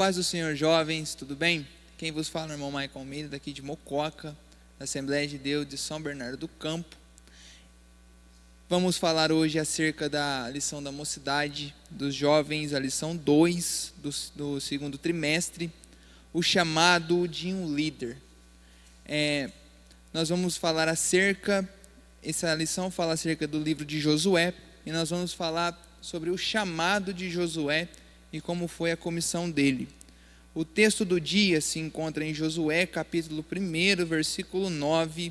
paz do Senhor, jovens, tudo bem? Quem vos fala é o irmão Michael Almeida, daqui de Mococa, da Assembleia de Deus de São Bernardo do Campo. Vamos falar hoje acerca da lição da mocidade dos jovens, a lição 2 do segundo trimestre, o chamado de um líder. Nós vamos falar essa lição fala acerca do livro de Josué, e nós vamos falar sobre o chamado de Josué e como foi a comissão dele. O texto do dia se encontra em Josué, capítulo 1, versículo 9,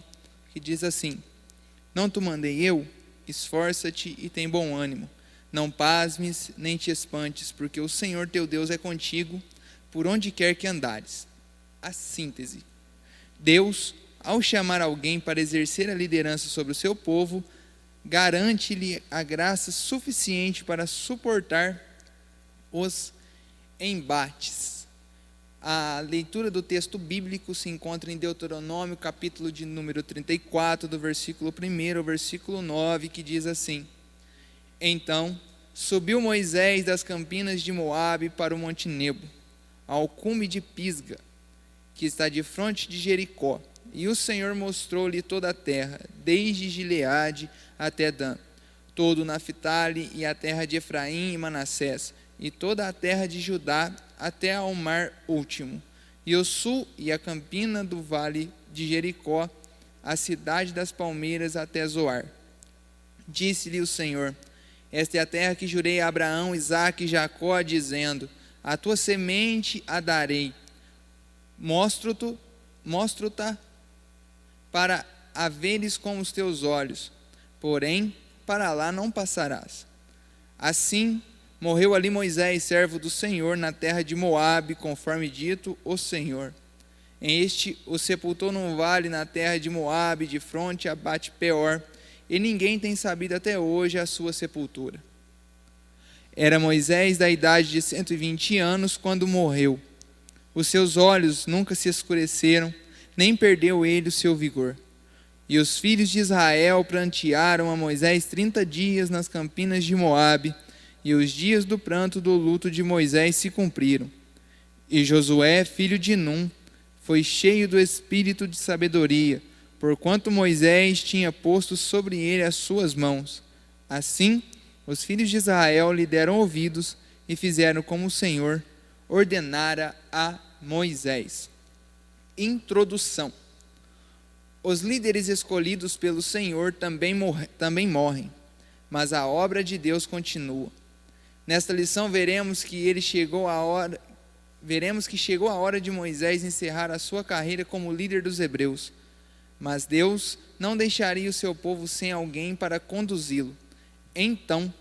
que diz assim: Não te mandei eu? Esforça-te e tem bom ânimo. Não pasmes, nem te espantes, porque o Senhor teu Deus é contigo, por onde quer que andares. A síntese: Deus, ao chamar alguém para exercer a liderança sobre o seu povo, garante-lhe a graça suficiente para suportar os embates. A leitura do texto bíblico se encontra em Deuteronômio, capítulo de número 34, do versículo 1 ao versículo 9, que diz assim: Então subiu Moisés das campinas de Moabe para o monte Nebo, ao cume de Pisga, que está de fronte de Jericó, e o Senhor mostrou-lhe toda a terra, desde Gileade até Dan, todo o Naphtali e a terra de Efraim e Manassés, e toda a terra de Judá até ao mar último, e o sul e a campina do vale de Jericó, a cidade das palmeiras até Zoar. Disse-lhe o Senhor: Esta é a terra que jurei a Abraão, Isaque e Jacó, dizendo: A tua semente a darei. Mostro-te para a veres com os teus olhos, porém para lá não passarás. Assim morreu ali Moisés, servo do Senhor, na terra de Moabe, conforme dito o Senhor. Este o sepultou num vale na terra de Moabe, de fronte a Bate-peor, e ninguém tem sabido até hoje a sua sepultura. Era Moisés da idade de 120 anos quando morreu. Os seus olhos nunca se escureceram, nem perdeu ele o seu vigor. E os filhos de Israel prantearam a Moisés 30 dias nas campinas de Moabe, e os dias do pranto do luto de Moisés se cumpriram. E Josué, filho de Num, foi cheio do espírito de sabedoria, porquanto Moisés tinha posto sobre ele as suas mãos. Assim, os filhos de Israel lhe deram ouvidos e fizeram como o Senhor ordenara a Moisés. Introdução. Os líderes escolhidos pelo Senhor também morrem, mas a obra de Deus continua. Nesta lição veremos que chegou a hora de Moisés encerrar a sua carreira como líder dos hebreus. Mas Deus não deixaria o seu povo sem alguém para conduzi-lo. Então,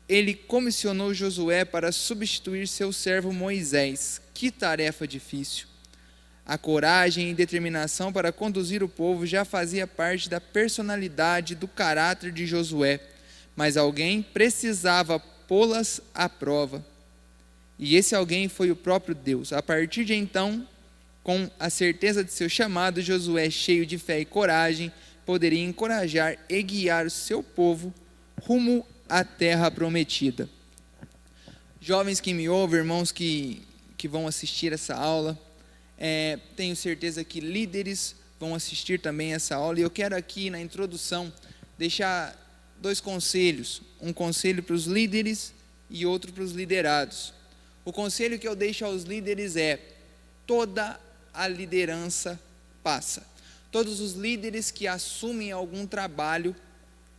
ele comissionou Josué para substituir seu servo Moisés. Que tarefa difícil! A coragem e determinação para conduzir o povo já fazia parte da personalidade e do caráter de Josué, mas alguém precisava pô-las à prova. E esse alguém foi o próprio Deus. A partir de então, com a certeza de seu chamado, Josué, cheio de fé e coragem, poderia encorajar e guiar o seu povo rumo à terra prometida. Jovens que me ouvem, irmãos que vão assistir essa aula, tenho certeza que líderes vão assistir também essa aula, e eu quero aqui na introdução deixar 2 conselhos, um conselho para os líderes e outro para os liderados. O conselho que eu deixo aos líderes é: toda a liderança passa. Todos os líderes que assumem algum trabalho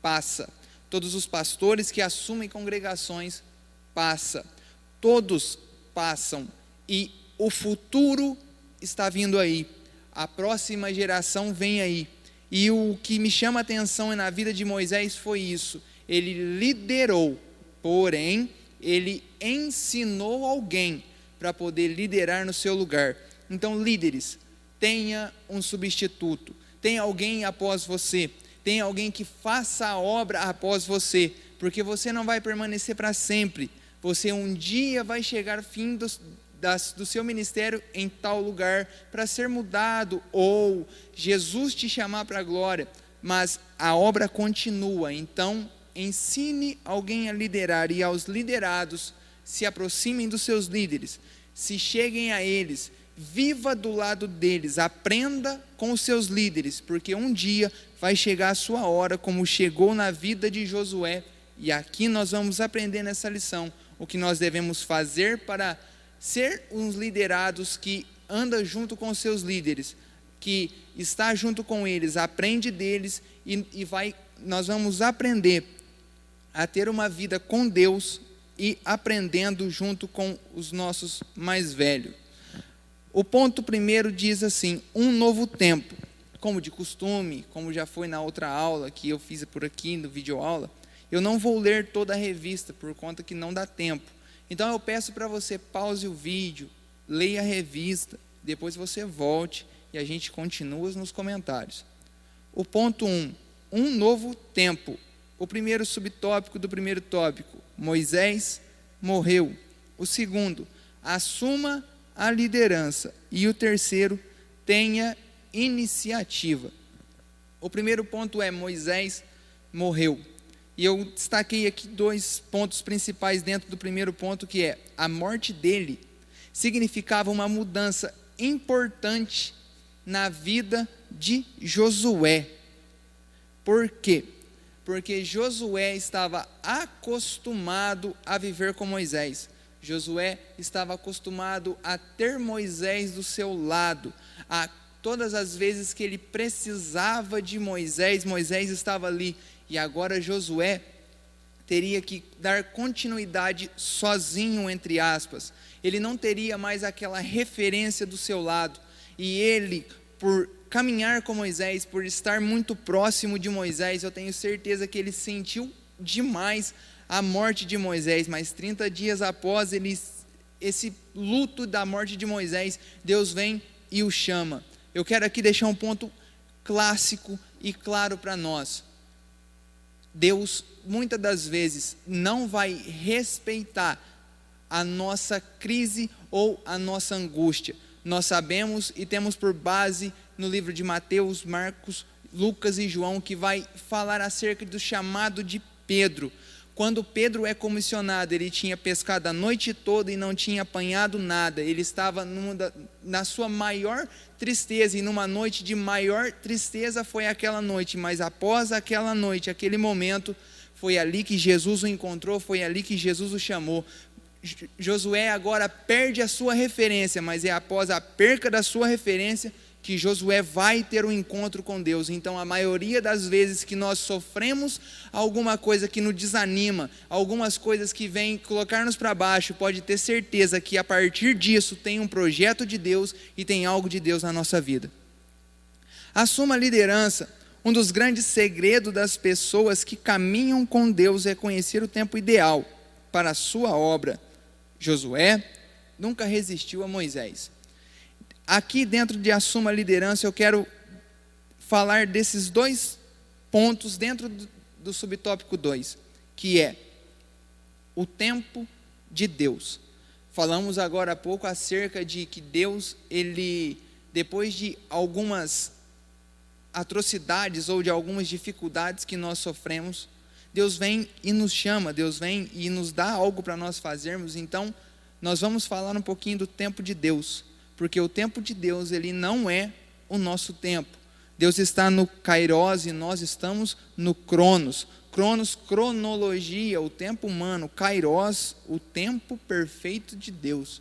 passa. Todos os pastores que assumem congregações passa. Todos passam, e o futuro está vindo aí. A próxima geração vem aí. E o que me chama a atenção na vida de Moisés foi isso: ele liderou, porém ele ensinou alguém para poder liderar no seu lugar. Então, líderes, tenha um substituto, tenha alguém após você, tenha alguém que faça a obra após você, porque você não vai permanecer para sempre. Você um dia vai chegar ao fim do seu ministério em tal lugar para ser mudado, ou Jesus te chamar para a glória, mas a obra continua. Então ensine alguém a liderar, e aos liderados, se aproximem dos seus líderes, se cheguem a eles, viva do lado deles, aprenda com os seus líderes, porque um dia vai chegar a sua hora, como chegou na vida de Josué, e aqui nós vamos aprender nessa lição o que nós devemos fazer para ser uns liderados que anda junto com os seus líderes, que está junto com eles, aprende deles nós vamos aprender a ter uma vida com Deus e aprendendo junto com os nossos mais velhos. O ponto primeiro diz assim: um novo tempo. Como de costume, como já foi na outra aula que eu fiz por aqui no videoaula, eu não vou ler toda a revista por conta que não dá tempo. Então eu peço para você, pause o vídeo, leia a revista, depois você volte e a gente continua nos comentários. O ponto 1, um novo tempo. O primeiro subtópico do primeiro tópico: Moisés morreu. O segundo: assuma a liderança. E o terceiro: tenha iniciativa. O primeiro ponto é: Moisés morreu. E eu destaquei aqui 2 pontos principais dentro do primeiro ponto, que é: a morte dele significava uma mudança importante na vida de Josué. Por quê? Porque Josué estava acostumado a viver com Moisés. Josué estava acostumado a ter Moisés do seu lado. Todas as vezes que ele precisava de Moisés, Moisés estava ali. E agora Josué teria que dar continuidade sozinho, entre aspas. Ele não teria mais aquela referência do seu lado. E ele, por caminhar com Moisés, por estar muito próximo de Moisés, eu tenho certeza que ele sentiu demais a morte de Moisés. Mas 30 dias após esse luto da morte de Moisés, Deus vem e o chama. Eu quero aqui deixar um ponto clássico e claro para nós. Deus, muitas das vezes, não vai respeitar a nossa crise ou a nossa angústia. Nós sabemos e temos por base no livro de Mateus, Marcos, Lucas e João, que vai falar acerca do chamado de Pedro. Quando Pedro é comissionado, ele tinha pescado a noite toda e não tinha apanhado nada. Ele estava na sua maior tristeza, e numa noite de maior tristeza foi aquela noite. Mas após aquela noite, aquele momento, foi ali que Jesus o encontrou, foi ali que Jesus o chamou. Josué agora perde a sua referência, mas é após a perca da sua referência que Josué vai ter um encontro com Deus. Então, a maioria das vezes que nós sofremos alguma coisa que nos desanima, algumas coisas que vêm colocar-nos para baixo, pode ter certeza que a partir disso tem um projeto de Deus e tem algo de Deus na nossa vida. Assuma a liderança. Um dos grandes segredos das pessoas que caminham com Deus é conhecer o tempo ideal para a sua obra. Josué nunca resistiu a Moisés. Aqui dentro de assuma a liderança, eu quero falar desses 2 pontos dentro do subtópico 2, que é o tempo de Deus. Falamos agora há pouco acerca de que Deus, ele, depois de algumas atrocidades ou de algumas dificuldades que nós sofremos, Deus vem e nos chama, Deus vem e nos dá algo para nós fazermos. Então, nós vamos falar um pouquinho do tempo de Deus. Porque o tempo de Deus, ele não é o nosso tempo. Deus está no Kairos e nós estamos no Cronos. Cronos, cronologia, o tempo humano. Kairos, o tempo perfeito de Deus.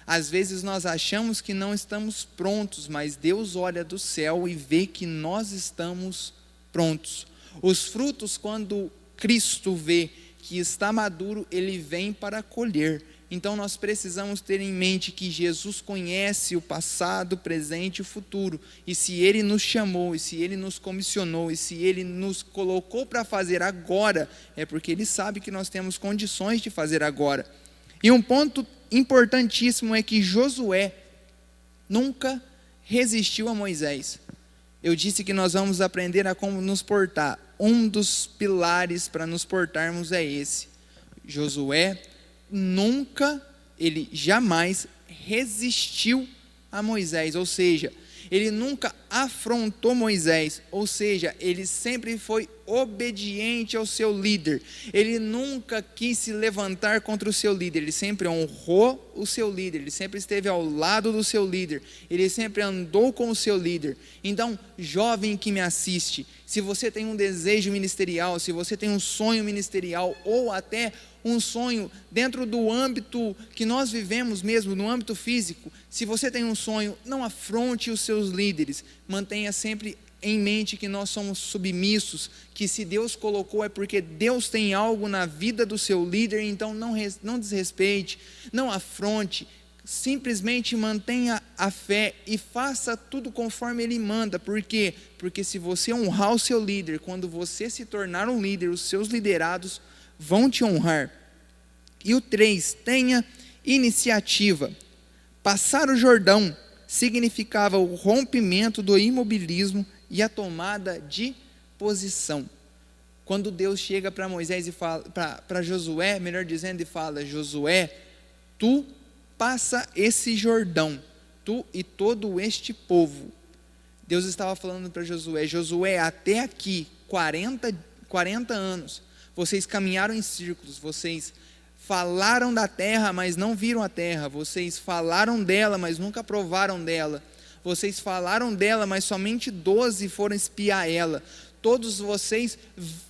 Às vezes nós achamos que não estamos prontos, mas Deus olha do céu e vê que nós estamos prontos. Os frutos, quando Cristo vê que está maduro, ele vem para colher. Então nós precisamos ter em mente que Jesus conhece o passado, o presente e o futuro. E se Ele nos chamou, e se Ele nos comissionou, e se Ele nos colocou para fazer agora, é porque Ele sabe que nós temos condições de fazer agora. E um ponto importantíssimo é que Josué nunca resistiu a Moisés. Eu disse que nós vamos aprender a como nos portar. Um dos pilares para nos portarmos é esse. Josué ele jamais resistiu a Moisés, ou seja, ele nunca afrontou Moisés, ou seja, ele sempre foi obediente ao seu líder, ele nunca quis se levantar contra o seu líder, ele sempre honrou o seu líder, ele sempre esteve ao lado do seu líder, ele sempre andou com o seu líder. Então, jovem que me assiste, se você tem um desejo ministerial, se você tem um sonho ministerial, ou até um sonho dentro do âmbito que nós vivemos mesmo, no âmbito físico, se você tem um sonho, não afronte os seus líderes, mantenha sempre em mente que nós somos submissos, que se Deus colocou é porque Deus tem algo na vida do seu líder, então não desrespeite, não afronte, simplesmente mantenha a fé e faça tudo conforme Ele manda. Por quê? Porque se você honrar o seu líder, quando você se tornar um líder, os seus liderados vão te honrar. E o 3, tenha iniciativa. Passar o Jordão significava o rompimento do imobilismo e a tomada de posição. Quando Deus chega para Moisés e fala, para Josué, melhor dizendo, e fala: Josué, tu passa esse Jordão, tu e todo este povo. Deus estava falando para Josué: Josué, até aqui, 40 anos, vocês caminharam em círculos, vocês falaram da terra, mas não viram a terra, vocês falaram dela, mas nunca provaram dela, vocês falaram dela, mas somente 12 foram espiar ela. Todos vocês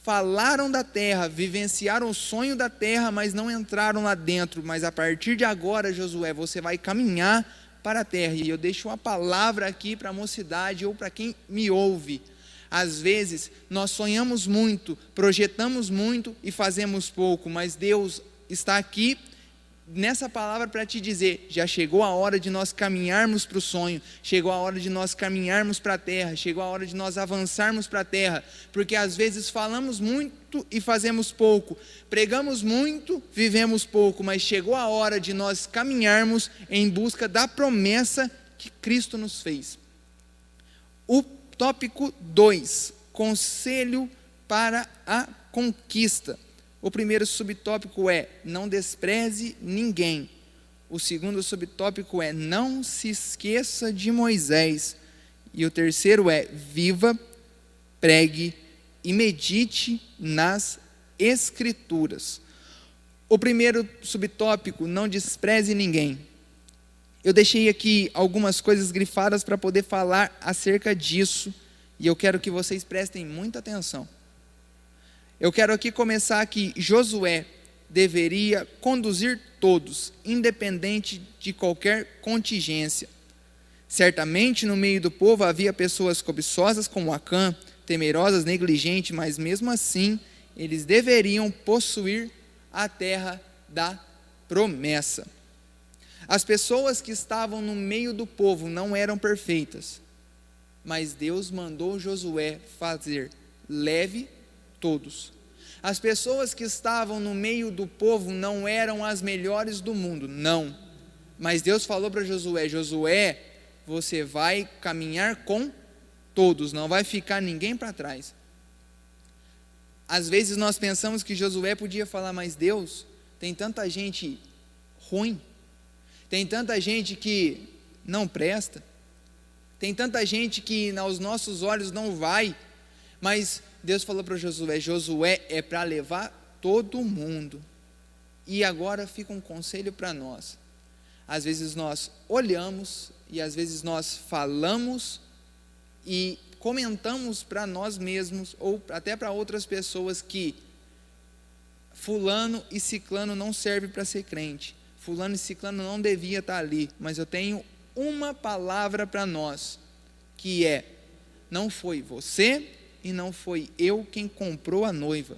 falaram da terra, vivenciaram o sonho da terra, mas não entraram lá dentro. Mas a partir de agora, Josué, você vai caminhar para a terra. E eu deixo uma palavra aqui para a mocidade ou para quem me ouve. Às vezes, nós sonhamos muito, projetamos muito e fazemos pouco, mas Deus está aqui nessa palavra para te dizer: já chegou a hora de nós caminharmos para o sonho, chegou a hora de nós caminharmos para a terra, chegou a hora de nós avançarmos para a terra, porque às vezes falamos muito e fazemos pouco, pregamos muito, vivemos pouco, mas chegou a hora de nós caminharmos em busca da promessa que Cristo nos fez. O tópico 2, conselho para a conquista. O primeiro subtópico é: não despreze ninguém. O segundo subtópico é: não se esqueça de Moisés. E o terceiro é: viva, pregue e medite nas Escrituras. O primeiro subtópico: não despreze ninguém. Eu deixei aqui algumas coisas grifadas para poder falar acerca disso, e eu quero que vocês prestem muita atenção. Eu quero aqui começar que Josué deveria conduzir todos, independente de qualquer contingência. Certamente no meio do povo havia pessoas cobiçosas como Acã, temerosas, negligentes, mas mesmo assim eles deveriam possuir a terra da promessa. As pessoas que estavam no meio do povo não eram perfeitas, mas Deus mandou Josué fazer: leve todos. As pessoas que estavam no meio do povo não eram as melhores do mundo, não. Mas Deus falou para Josué: Josué, você vai caminhar com todos, não vai ficar ninguém para trás. Às vezes nós pensamos que Josué podia falar: mas Deus, tem tanta gente ruim, tem tanta gente que não presta, tem tanta gente que aos nossos olhos não vai. Mas Deus falou para Josué: Josué é para levar todo mundo. E agora fica um conselho para nós. Às vezes nós olhamos e às vezes nós falamos e comentamos para nós mesmos ou até para outras pessoas que fulano e ciclano não serve para ser crente, fulano e ciclano não devia estar ali. Mas eu tenho uma palavra para nós, que é: não foi você e não foi eu quem comprou a noiva,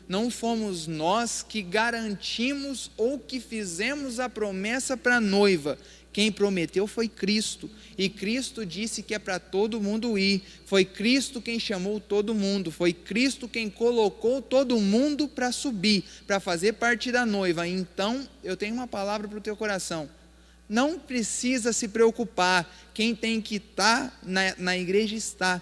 não fomos nós que garantimos ou que fizemos a promessa para a noiva. Quem prometeu foi Cristo, e Cristo disse que é para todo mundo ir, foi Cristo quem chamou todo mundo, foi Cristo quem colocou todo mundo para subir, para fazer parte da noiva. Então eu tenho uma palavra para o teu coração: não precisa se preocupar, quem tem que estar na igreja está.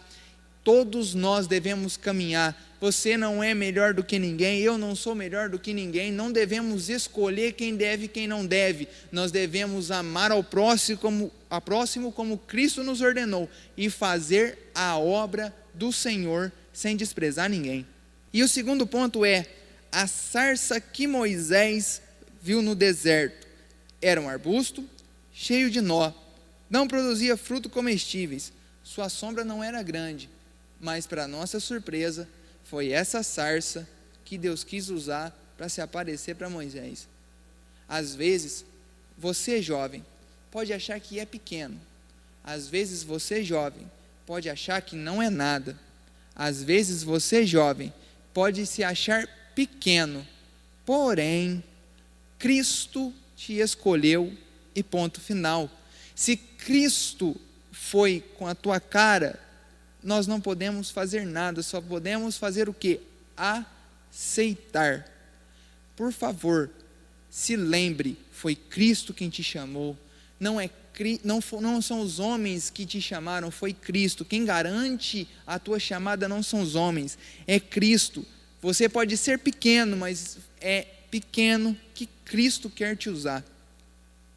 todos nós devemos caminhar. Você não é melhor do que ninguém, eu não sou melhor do que ninguém. Não devemos escolher quem deve e quem não deve. Nós devemos amar ao próximo como Cristo nos ordenou e fazer a obra do Senhor sem desprezar ninguém. E o segundo ponto é a sarça que Moisés viu no deserto. Era um arbusto cheio de nó, não produzia fruto comestíveis. Sua sombra não era grande, mas para nossa surpresa, foi essa sarça que Deus quis usar para se aparecer para Moisés. Às vezes, você jovem pode achar que é pequeno. Às vezes você jovem pode achar que não é nada. Às vezes você jovem pode se achar pequeno. Porém, Cristo te escolheu e ponto final. Se Cristo foi com a tua cara, nós não podemos fazer nada, só podemos fazer o quê? Aceitar. Por favor, se lembre, foi Cristo quem te chamou, não são os homens que te chamaram, foi Cristo. Quem garante a tua chamada não são os homens, é Cristo. Você pode ser pequeno, mas é pequeno que Cristo quer te usar.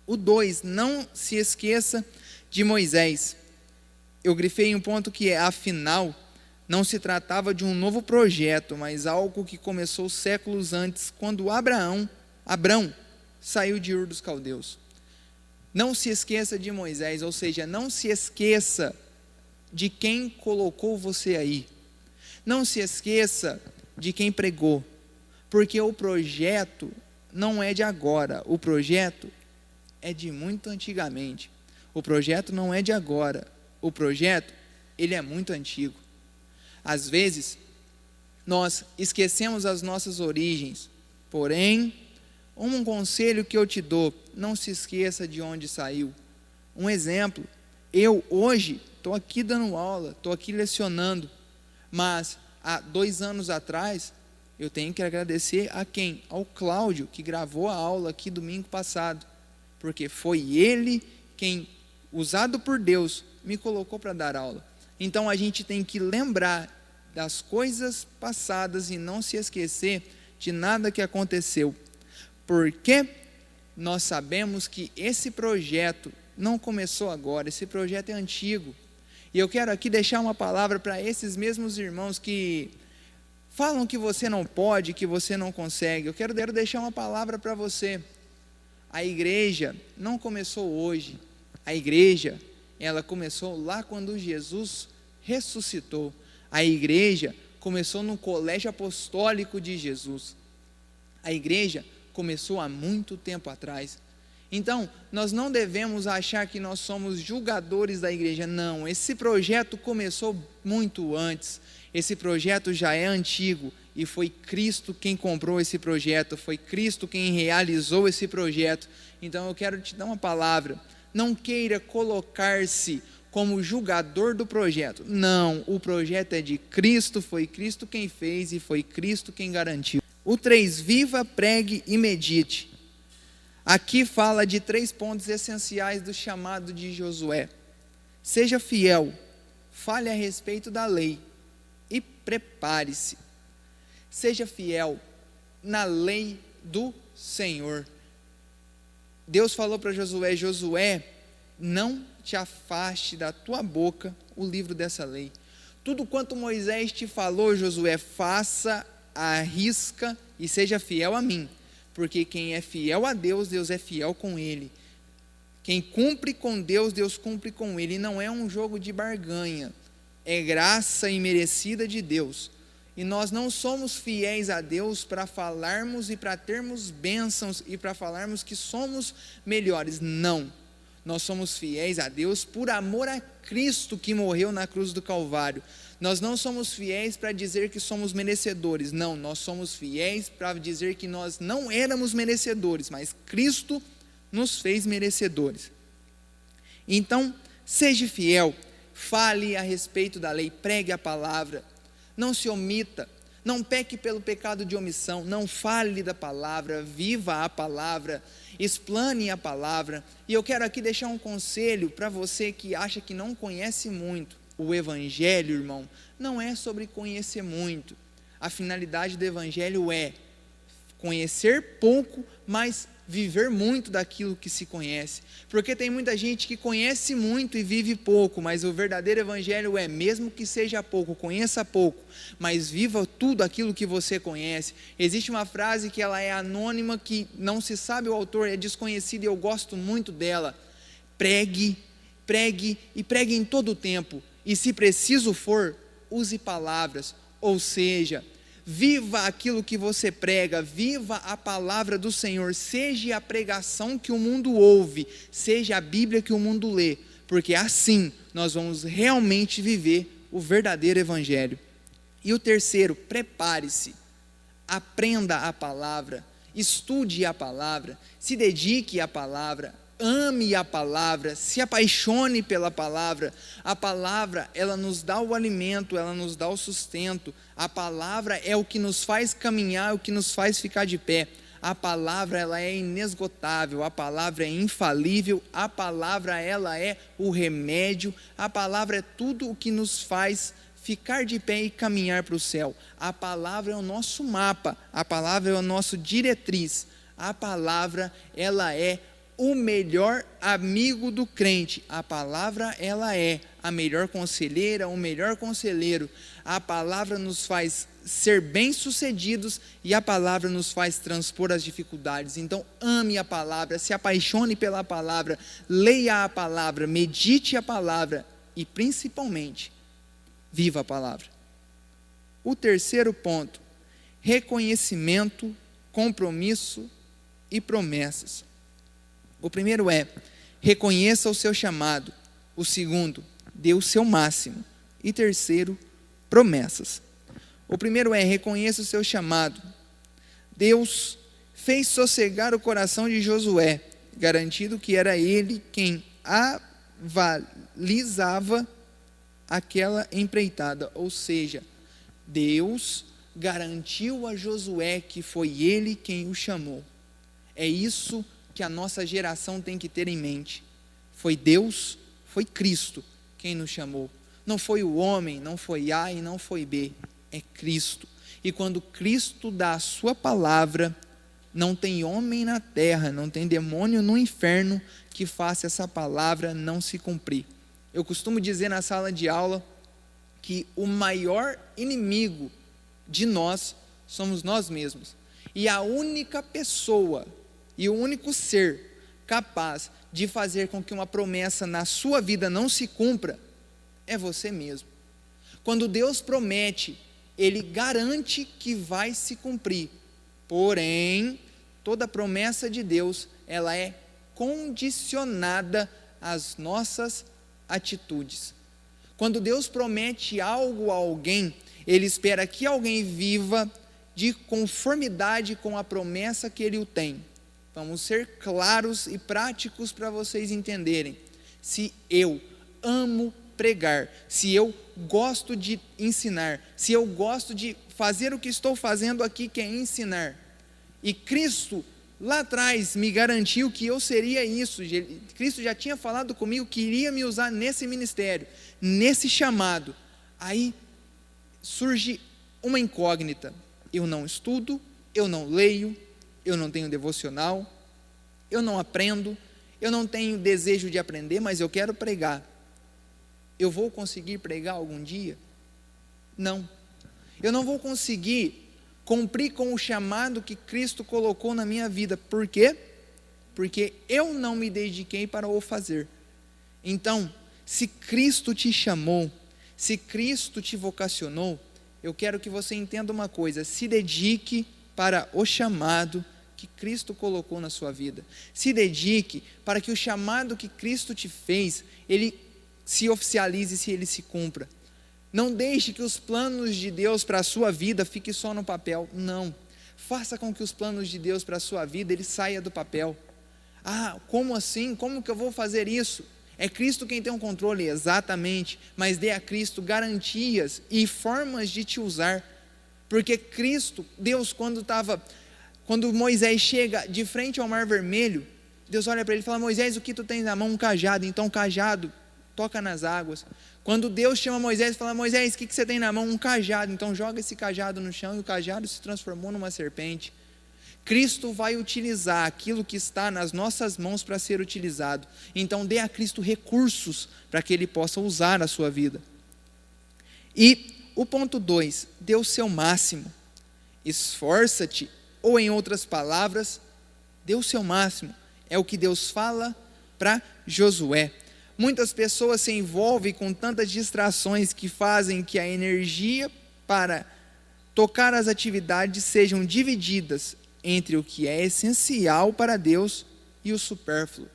O 2, não se esqueça de Moisés. Eu grifei um ponto que é, afinal, não se tratava de um novo projeto, mas algo que começou séculos antes, quando Abrão saiu de Ur dos Caldeus. Não se esqueça de Moisés, ou seja, não se esqueça de quem colocou você aí. Não se esqueça de quem pregou, porque o projeto não é de agora, o projeto é de muito antigamente. O projeto não é de agora, o projeto, ele é muito antigo. Às vezes, nós esquecemos as nossas origens, porém, um conselho que eu te dou, não se esqueça de onde saiu. Um exemplo, eu hoje estou aqui dando aula, estou aqui lecionando, mas há 2 anos atrás, eu tenho que agradecer a quem? Ao Cláudio, que gravou a aula aqui domingo passado, porque foi ele quem, usado por Deus, me colocou para dar aula. Então a gente tem que lembrar das coisas passadas e não se esquecer de nada que aconteceu, porque nós sabemos que esse projeto não começou agora, esse projeto é antigo. E eu quero aqui deixar uma palavra para esses mesmos irmãos que falam que você não pode, que você não consegue. Eu quero deixar uma palavra para você. A igreja não começou hoje, a igreja, ela começou lá quando Jesus ressuscitou. A igreja começou no colégio apostólico de Jesus. A igreja começou há muito tempo atrás. Então, nós não devemos achar que nós somos julgadores da igreja. Não, esse projeto começou muito antes. Esse projeto já é antigo e foi Cristo quem comprou esse projeto, foi Cristo quem realizou esse projeto. Então, eu quero te dar uma palavra. Não queira colocar-se como julgador do projeto. Não, o projeto é de Cristo, foi Cristo quem fez e foi Cristo quem garantiu. O 3, viva, pregue e medite. Aqui fala de 3 pontos essenciais do chamado de Josué. Seja fiel, fale a respeito da lei e prepare-se. Seja fiel na lei do Senhor. Deus falou para Josué: Josué, não te afaste da tua boca o livro dessa lei. Tudo quanto Moisés te falou, Josué, faça à risca e seja fiel a mim. Porque quem é fiel a Deus, Deus é fiel com ele. Quem cumpre com Deus, Deus cumpre com ele. E não é um jogo de barganha, é graça imerecida de Deus. E nós não somos fiéis a Deus para falarmos e para termos bênçãos e para falarmos que somos melhores. Não, nós somos fiéis a Deus por amor a Cristo que morreu na cruz do Calvário. Nós não somos fiéis para dizer que somos merecedores. Não, nós somos fiéis para dizer que nós não éramos merecedores, mas Cristo nos fez merecedores. Então, seja fiel, fale a respeito da lei, pregue a palavra, não se omita, não peque pelo pecado de omissão, não fale da palavra, viva a palavra, explane a palavra. E eu quero aqui deixar um conselho para você que acha que não conhece muito. O evangelho, irmão, não é sobre conhecer muito. A finalidade do evangelho é conhecer pouco, mas viver muito daquilo que se conhece. Porque tem muita gente que conhece muito e vive pouco, mas o verdadeiro evangelho é, mesmo que seja pouco, conheça pouco, mas viva tudo aquilo que você conhece. Existe uma frase que ela é anônima, que não se sabe o autor, é desconhecida e eu gosto muito dela. Pregue, pregue e pregue em todo o tempo. E se preciso for, use palavras, ou seja, viva aquilo que você prega, viva a palavra do Senhor, seja a pregação que o mundo ouve, seja a Bíblia que o mundo lê, porque assim nós vamos realmente viver o verdadeiro evangelho. E o terceiro, prepare-se, aprenda a palavra, estude a palavra, se dedique à palavra, ame a palavra, se apaixone pela palavra. A palavra, ela nos dá o alimento, ela nos dá o sustento. A palavra é o que nos faz caminhar, é o que nos faz ficar de pé. A palavra, ela é inesgotável, a palavra é infalível, a palavra, ela é o remédio, a palavra é tudo o que nos faz ficar de pé e caminhar para o céu. A palavra é o nosso mapa, a palavra é o nosso diretriz, a palavra, ela é o melhor amigo do crente. A palavra, ela é a melhor conselheira, o melhor conselheiro. A palavra nos faz ser bem-sucedidos e a palavra nos faz transpor as dificuldades. Então, ame a palavra, se apaixone pela palavra, leia a palavra, medite a palavra e, principalmente, viva a palavra. O terceiro ponto, reconhecimento, compromisso e promessas. O primeiro é, reconheça o seu chamado. O segundo, dê o seu máximo. E terceiro, promessas. O primeiro é, reconheça o seu chamado. Deus fez sossegar o coração de Josué, garantindo que era ele quem avalizava aquela empreitada. Ou seja, Deus garantiu a Josué que foi ele quem o chamou. É isso que a nossa geração tem que ter em mente. Foi Deus, foi Cristo quem nos chamou. Não foi o homem, não foi A e não foi B, é Cristo. E quando Cristo dá a sua palavra, não tem homem na terra, não tem demônio no inferno que faça essa palavra não se cumprir. Eu costumo dizer na sala de aula que o maior inimigo de nós somos nós mesmos. E a única pessoa e o único ser capaz de fazer com que uma promessa na sua vida não se cumpra é você mesmo. Quando Deus promete, Ele garante que vai se cumprir. Porém, toda promessa de Deus, ela é condicionada às nossas atitudes. Quando Deus promete algo a alguém, Ele espera que alguém viva de conformidade com a promessa que Ele o tem. Vamos ser claros e práticos para vocês entenderem. Se eu amo pregar, se eu gosto de ensinar, se eu gosto de fazer o que estou fazendo aqui, que é ensinar, e Cristo lá atrás me garantiu que eu seria isso, Cristo já tinha falado comigo que iria me usar nesse ministério, nesse chamado, aí surge uma incógnita. Eu não estudo, eu não leio, eu não tenho devocional, eu não aprendo, eu não tenho desejo de aprender, mas eu quero pregar. Eu vou conseguir pregar algum dia? Não. Eu não vou conseguir cumprir com o chamado que Cristo colocou na minha vida. Por quê? Porque eu não me dediquei para o fazer. Então, se Cristo te chamou, se Cristo te vocacionou, eu quero que você entenda uma coisa: se dedique para o chamado que Cristo colocou na sua vida. Se dedique para que o chamado que Cristo te fez, ele se oficialize, se ele se cumpra. Não deixe que os planos de Deus para a sua vida fiquem só no papel. Não. Faça com que os planos de Deus para a sua vida, ele saia do papel. Ah, como assim? Como que eu vou fazer isso? É Cristo quem tem o controle, exatamente, mas dê a Cristo garantias e formas de te usar, porque Cristo, Deus, quando Moisés chega de frente ao Mar Vermelho, Deus olha para ele e fala: Moisés, o que tu tens na mão? Um cajado. Então o cajado toca nas águas. Quando Deus chama Moisés e fala: Moisés, o que você tem na mão? Um cajado. Então joga esse cajado no chão, e o cajado se transformou numa serpente. Cristo vai utilizar aquilo que está nas nossas mãos para ser utilizado. Então dê a Cristo recursos para que Ele possa usar a sua vida. E o ponto 2, dê o seu máximo. Esforça-te, ou em outras palavras, dê o seu máximo. É o que Deus fala para Josué. Muitas pessoas se envolvem com tantas distrações que fazem que a energia para tocar as atividades sejam divididas entre o que é essencial para Deus e o supérfluo.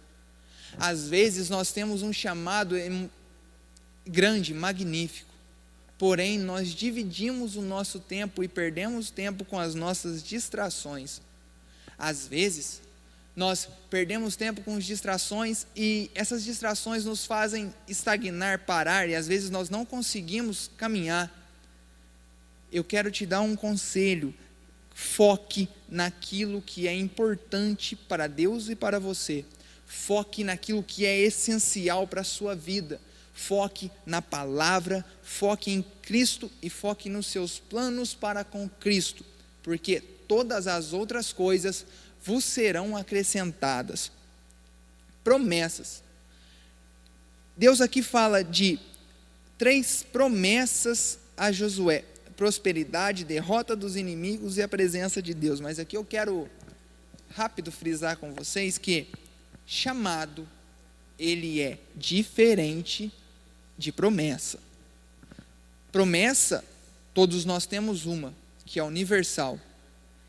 Às vezes nós temos um chamado grande, magnífico, porém nós dividimos o nosso tempo e perdemos tempo com as nossas distrações. Às vezes nós perdemos tempo com as distrações e essas distrações nos fazem estagnar, parar, e às vezes nós não conseguimos caminhar. Eu quero te dar um conselho: foque naquilo que é importante para Deus e para você. Foque naquilo que é essencial para a sua vida. Foque na palavra, foque em Cristo e foque nos seus planos para com Cristo, porque todas as outras coisas vos serão acrescentadas. Promessas. Deus aqui fala de 3 promessas a Josué: prosperidade, derrota dos inimigos e a presença de Deus. Mas aqui eu quero rápido frisar com vocês que chamado, ele é diferente de promessa. Promessa, todos nós temos uma, que é universal,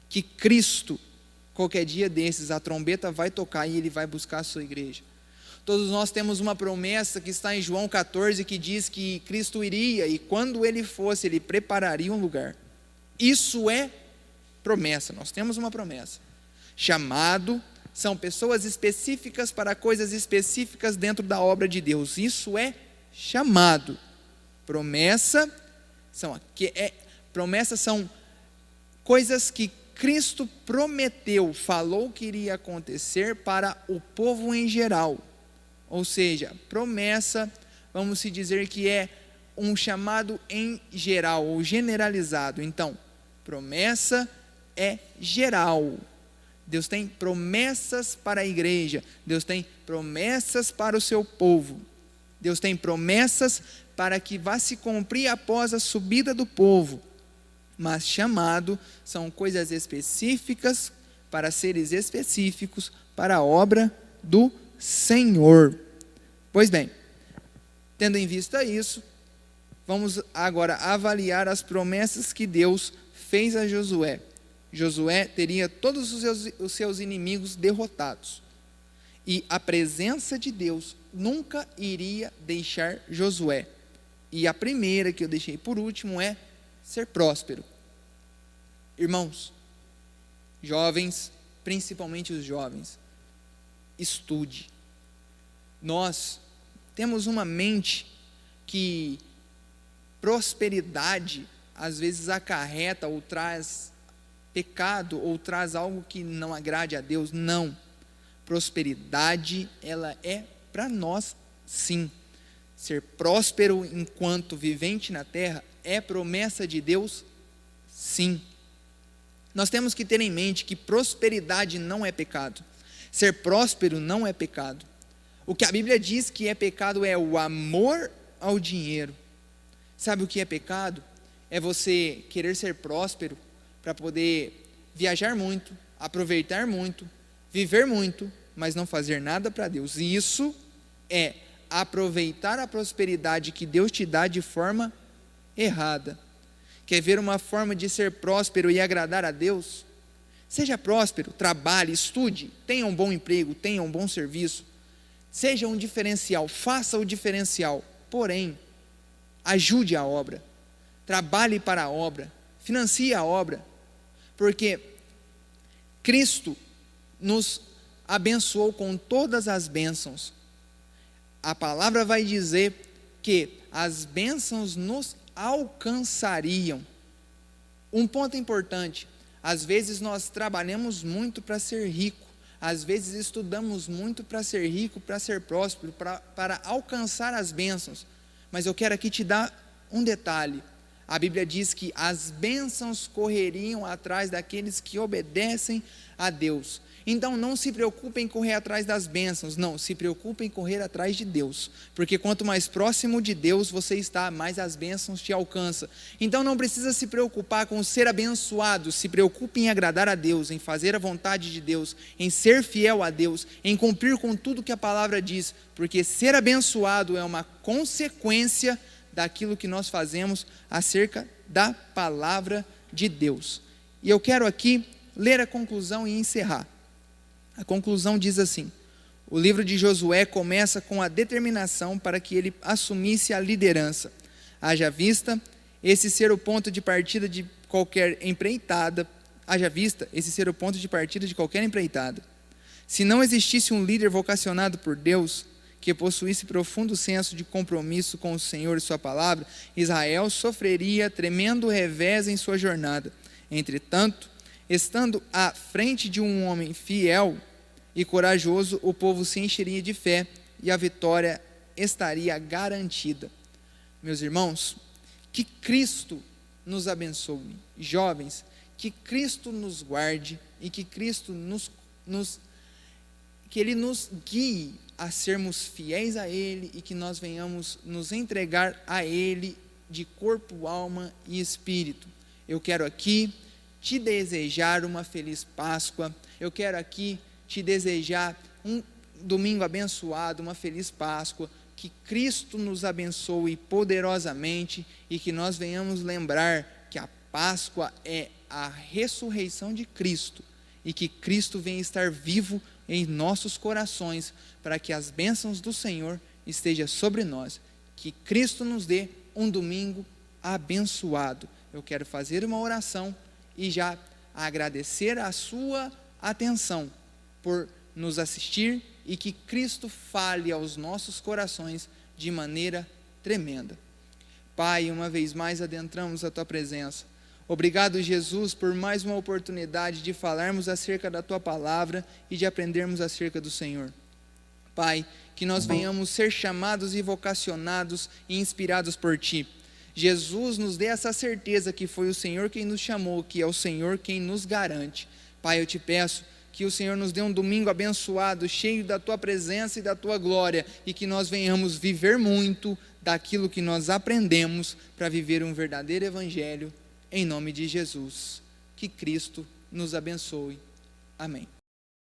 que Cristo, qualquer dia desses, a trombeta vai tocar e Ele vai buscar a sua igreja. Todos nós temos uma promessa que está em João 14, que diz que Cristo iria, e quando Ele fosse, Ele prepararia um lugar. Isso é promessa, nós temos uma promessa. Chamado são pessoas específicas para coisas específicas dentro da obra de Deus. Isso é chamado. Promessas são coisas que Cristo prometeu, falou que iria acontecer para o povo em geral. Ou seja, promessa, vamos se dizer que é um chamado em geral, ou generalizado. Então, promessa é geral. Deus tem promessas para a igreja, Deus tem promessas para o seu povo, Deus tem promessas para que vá se cumprir após a subida do povo. Mas chamado são coisas específicas para seres específicos para a obra do Senhor. Pois bem, tendo em vista isso, vamos agora avaliar as promessas que Deus fez a Josué. Josué teria todos os seus inimigos derrotados. E a presença de Deus nunca iria deixar Josué. E a primeira que eu deixei por último é ser próspero. Irmãos, jovens, principalmente os jovens, estude. Nós temos uma mente que prosperidade às vezes acarreta ou traz pecado ou traz algo que não agrade a Deus. Não. Prosperidade, ela é para nós, sim. Ser próspero enquanto vivente na terra é promessa de Deus, sim. Nós temos que ter em mente que prosperidade não é pecado. Ser próspero não é pecado. O que a Bíblia diz que é pecado é o amor ao dinheiro. Sabe o que é pecado? É você querer ser próspero para poder viajar muito, aproveitar muito, viver muito, mas não fazer nada para Deus. E isso é aproveitar a prosperidade que Deus te dá de forma errada. Quer ver uma forma de ser próspero e agradar a Deus? Seja próspero, trabalhe, estude, tenha um bom emprego, tenha um bom serviço, seja um diferencial, faça o diferencial, porém, ajude a obra, trabalhe para a obra, financie a obra, porque Cristo nos abençoou com todas as bênçãos. A palavra vai dizer que as bênçãos nos alcançariam. Um ponto importante: às vezes nós trabalhamos muito para ser rico, às vezes estudamos muito para ser rico, para ser próspero, para alcançar as bênçãos, mas eu quero aqui te dar um detalhe. A Bíblia diz que as bênçãos correriam atrás daqueles que obedecem a Deus. Então não se preocupe em correr atrás das bênçãos, não, se preocupe em correr atrás de Deus, porque quanto mais próximo de Deus você está, mais as bênçãos te alcançam. Então não precisa se preocupar com ser abençoado, se preocupe em agradar a Deus, em fazer a vontade de Deus, em ser fiel a Deus, em cumprir com tudo que a palavra diz, porque ser abençoado é uma consequência daquilo que nós fazemos acerca da palavra de Deus. E eu quero aqui ler a conclusão e encerrar. A conclusão diz assim: o livro de Josué começa com a determinação para que ele assumisse a liderança. Haja vista esse ser o ponto de partida de qualquer empreitada. Se não existisse um líder vocacionado por Deus, que possuísse profundo senso de compromisso com o Senhor e sua palavra, Israel sofreria tremendo revés em sua jornada. Entretanto, estando à frente de um homem fiel e corajoso, o povo se encheria de fé e a vitória estaria garantida. Meus irmãos, que Cristo nos abençoe. Jovens, que Cristo nos guarde e que Cristo que Ele nos guie a sermos fiéis a Ele e que nós venhamos nos entregar a Ele de corpo, alma e espírito. Eu quero aqui te desejar uma feliz Páscoa, eu quero aqui te desejar um domingo abençoado, uma feliz Páscoa, que Cristo nos abençoe poderosamente e que nós venhamos lembrar que a Páscoa é a ressurreição de Cristo e que Cristo venha estar vivo em nossos corações para que as bênçãos do Senhor estejam sobre nós, que Cristo nos dê um domingo abençoado. Eu quero fazer uma oração e já agradecer a sua atenção por nos assistir e que Cristo fale aos nossos corações de maneira tremenda. Pai, uma vez mais adentramos a Tua presença. Obrigado, Jesus, por mais uma oportunidade de falarmos acerca da Tua palavra e de aprendermos acerca do Senhor. Pai, que nós venhamos ser chamados e vocacionados e inspirados por Ti. Jesus nos dê essa certeza que foi o Senhor quem nos chamou, que é o Senhor quem nos garante. Pai, eu Te peço que o Senhor nos dê um domingo abençoado, cheio da Tua presença e da Tua glória, e que nós venhamos viver muito daquilo que nós aprendemos para viver um verdadeiro evangelho, em nome de Jesus. Que Cristo nos abençoe. Amém.